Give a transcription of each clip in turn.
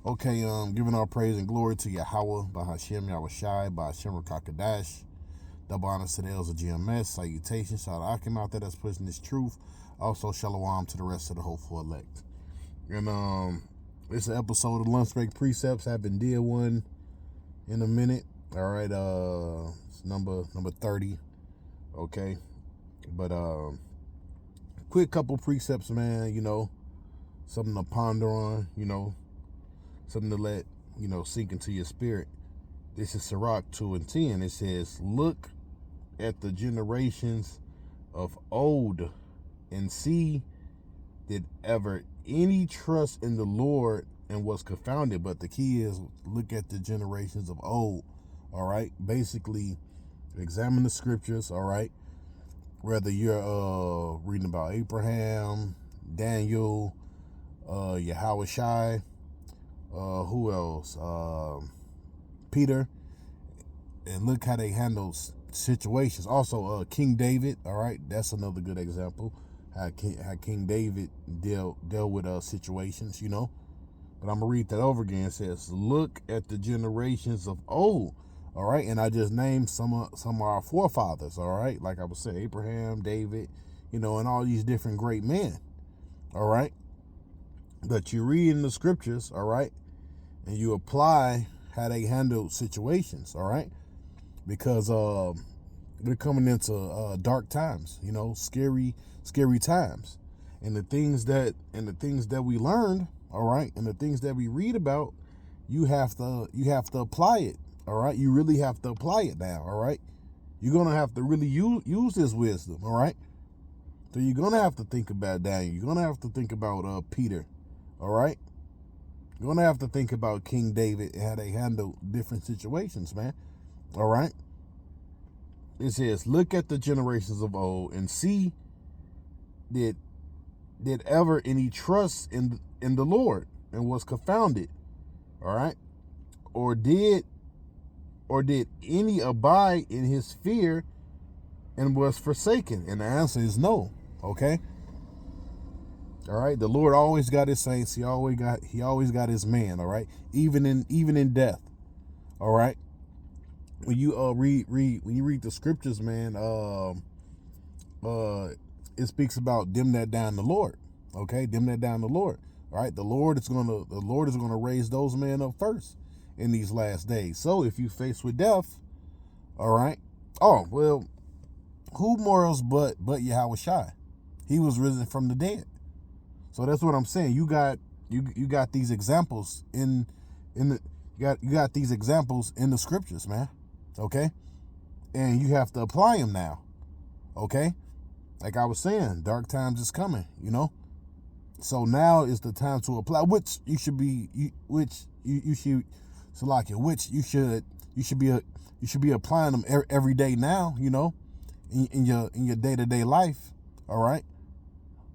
Okay, giving all praise and glory to Yahweh, Bahashem, Yahushai, Bahashem, Rakakadash. Double honors to the elders of GMS. Salutations. Shout out to Akim out there that's pushing this truth. Also, shalom to the rest of the hopeful elect. And it's an episode of Lunch Break Precepts. Haven't did one in a minute. All right, it's number 30. Okay, but quick couple precepts, man. Something to ponder on. Something to let sink into your spirit. This is Sirach 2:10. It says, "Look at the generations of old, and see did ever any trust in the Lord and was confounded." But the key is look at the generations of old. All right. Basically, examine the scriptures. All right. Whether you're reading about Abraham, Daniel, Yahushai, who else? Peter, and look how they handle situations. Also, King David. All right, that's another good example. How King David dealt with situations. But I'm gonna read that over again. It says, "Look at the generations of old." All right, and I just named some of our forefathers. All right, like I was saying, Abraham, David, and all these different great men. All right, but you read in the scriptures. All right, and you apply how they handle situations. All right, because we're coming into dark times. Scary times, and the things that we learned. All right, and the things that we read about, you have to apply it. All right, you really have to apply it now. All right, you're gonna have to really use this wisdom. All right, so you're gonna have to think about Daniel. You're gonna have to think about Peter. All right, you're gonna have to think about King David and how they handle different situations, man. All right, it says, "Look at the generations of old and see did ever any trust in the Lord and was confounded." All right, or did any abide in his fear and was forsaken? And the answer is no. Okay. All right. The Lord always got his saints. He always got his man. All right. Even in death. All right. When you read the scriptures, man, it speaks about them that down the Lord. Okay, them that down the Lord. All right. The Lord is gonna raise those men up first in these last days. So if you face with death, all right. Oh well, who more else but Yahushai? He was risen from the dead. So that's what I'm saying. You got these examples in the you got these examples in the scriptures, man. Okay, and you have to apply them now. Okay, like I was saying, dark times is coming. So now is the time to apply, which you should be applying them every day now, in your day-to-day life. All right,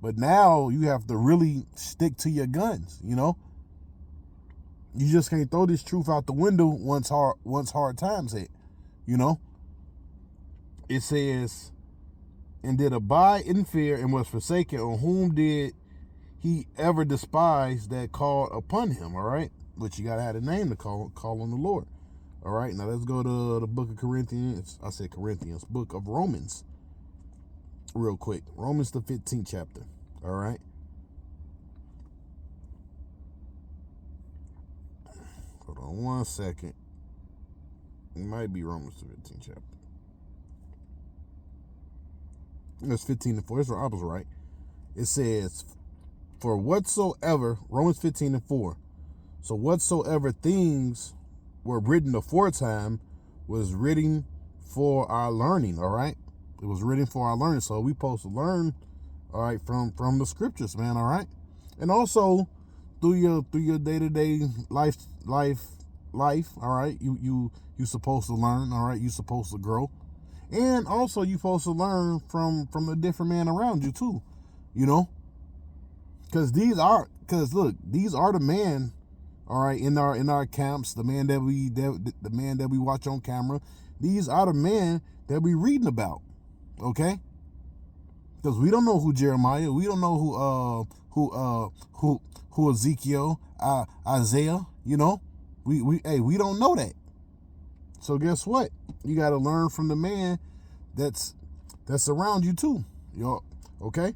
but now you have to really stick to your guns. You just can't throw this truth out the window once hard times hit. It says, "And did abide in fear and was forsaken, on whom did he ever despised that called upon him." All right, but you gotta have a name to call on the Lord. All right, now let's go to the book of Corinthians. I said Corinthians, book of Romans, real quick. Romans, the 15th chapter. All right. Hold on one second. It might be Romans, the 15th chapter. It's 15:4. I was right. It says, "For whatsoever," Romans 15:4. "So whatsoever things were written aforetime was written for our learning." All right, it was written for our learning. So we supposed to learn, all right, from the scriptures, man. All right, and also through your day-to-day life. All right, you supposed to learn. All right, you supposed to grow, and also you supposed to learn from the different men around you too. Because these are the men. All right, in our camps, the man that we watch on camera, these are the men that we reading about. Okay, because we don't know who Jeremiah, we don't know who who Ezekiel, Isaiah, you know. We don't know that. So guess what? You got to learn from the man that's around you too. Okay?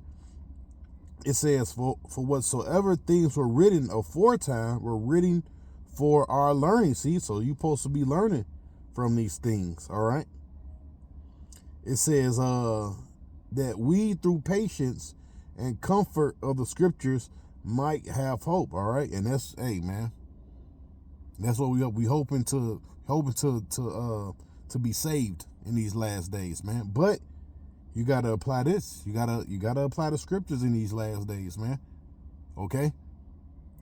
It says, for whatsoever things were written aforetime were written for our learning. See, so you're supposed to be learning from these things, all right? It says that we through patience and comfort of the scriptures might have hope, all right? And that's, hey man, that's what we hoping to be saved in these last days, man. But you gotta apply this. You gotta apply the scriptures in these last days, man. Okay?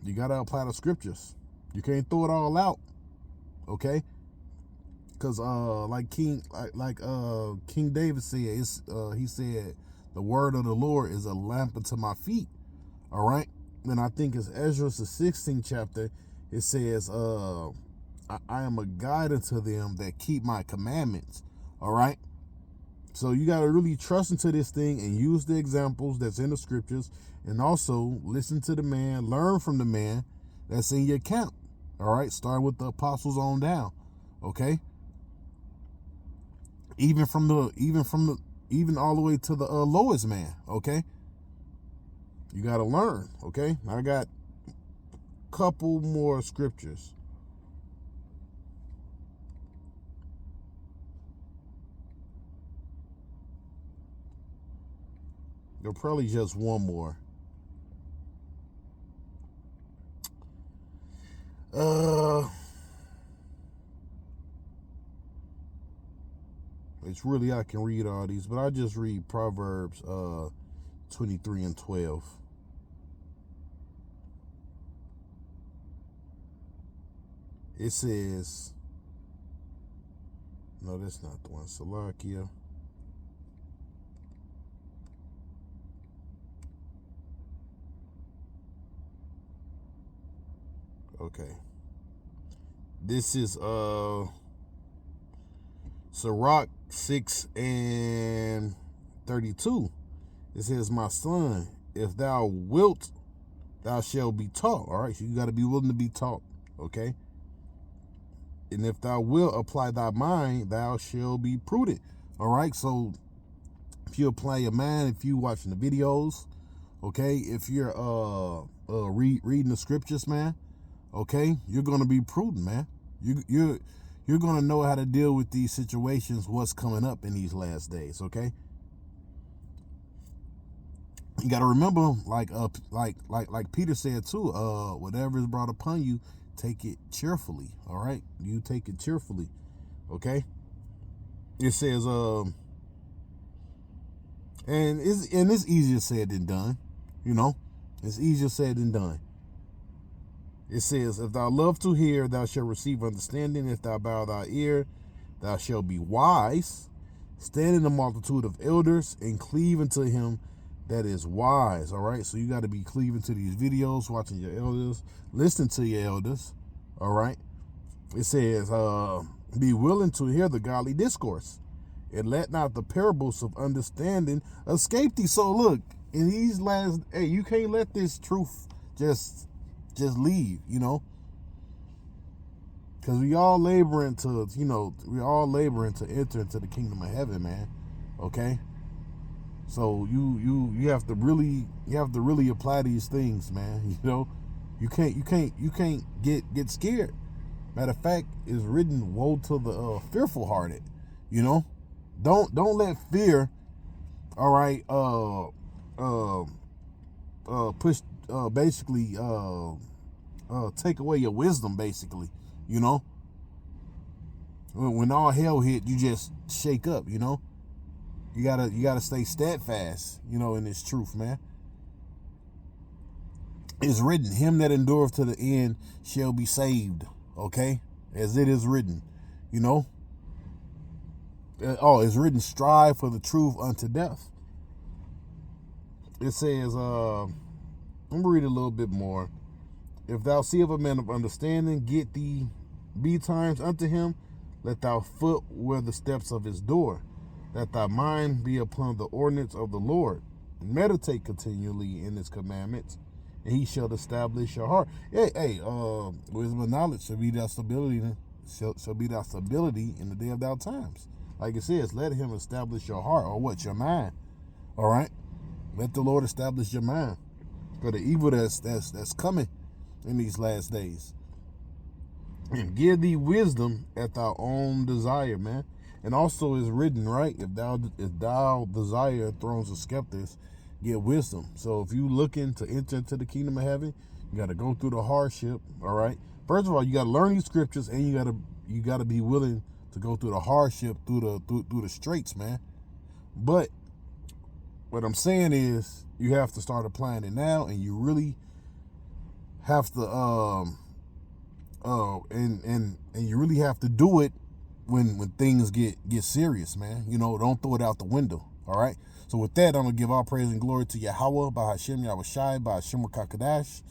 You gotta apply the scriptures. You can't throw it all out. Okay? Because like King David said, he said, the word of the Lord is a lamp unto my feet. All right? And I think it's Ezra, the 16th chapter. It says, I am a guide unto them that keep my commandments. All right? So you got to really trust into this thing and use the examples that's in the scriptures, and also listen to the man, learn from the man that's in your camp. All right? Start with the apostles on down. Okay? Even all the way to the lowest man. Okay? You got to learn. Okay? I got a couple more scriptures. There'll probably just one more. It's really, I can read all these, but I just read Proverbs 23 and 12. It says, no, that's not the one. Salakia. Okay. This is Sirach 6 and 32. It says, my son, if thou wilt, thou shalt be taught. All right, so you got to be willing to be taught. Okay. And if thou wilt apply thy mind, thou shalt be prudent. All right. So if you apply your mind, if you watching the videos, okay, if you're reading the scriptures, man, okay, you're gonna be prudent, man. You're gonna know how to deal with these situations, what's coming up in these last days. Okay. You got to remember, like Peter said too. Whatever is brought upon you, take it cheerfully. All right, you take it cheerfully. Okay. It says, and it's easier said than done. You know, it's easier said than done. It says, if thou love to hear, thou shalt receive understanding. If thou bow thy ear, thou shalt be wise. Stand in the multitude of elders and cleave unto him that is wise. All right. So you got to be cleaving to these videos, watching your elders, listening to your elders. All right. It says, be willing to hear the godly discourse, and let not the parables of understanding escape thee. So look, in these last, hey, you can't let this truth just leave, you know, because we all laboring to enter into the kingdom of heaven, man. Okay. So you have to really apply these things, man. You know, you can't get scared. Matter of fact, it's written, woe to the fearful hearted. You know, don't let fear, all right, push, basically, take away your wisdom, basically. You know, when all hell hit, you just shake up. You know, you gotta stay steadfast, you know, in this truth, man. It's written, him that endureth to the end shall be saved. Okay, as it is written, you know. It's written, strive for the truth unto death. It says, I'm gonna read a little bit more. If thou see of a man of understanding, get thee betimes unto him. Let thy foot wear the steps of his door. Let thy mind be upon the ordinance of the Lord. Meditate continually in his commandments, and he shall establish your heart. Wisdom and knowledge shall be thy stability, shall be thy stability in the day of thy times. Like it says, let him establish your heart, or what? Your mind. All right? Let the Lord establish your mind for the evil that's coming in these last days. And give thee wisdom at thy own desire, man. And also is written, right? If thou desire thrones of scepters, get wisdom. So if you looking to enter into the kingdom of heaven, you got to go through the hardship. All right. First of all, you got to learn these scriptures, and you got to be willing to go through the hardship, through the straits, man. But what I'm saying is, you have to start applying it now, and you really have to and you really have to do it when things get serious, man. You know, don't throw it out the window. All right. So with that, I'm gonna give all praise and glory to Yahweh, by Hashem Yahushai, by Hashem Kakadash.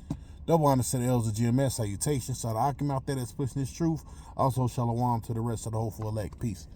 Double honor to the elders of GMS. Salutations. Shout out Akim out there that's pushing this truth. Also, shalom to the rest of the hopeful elect. Peace.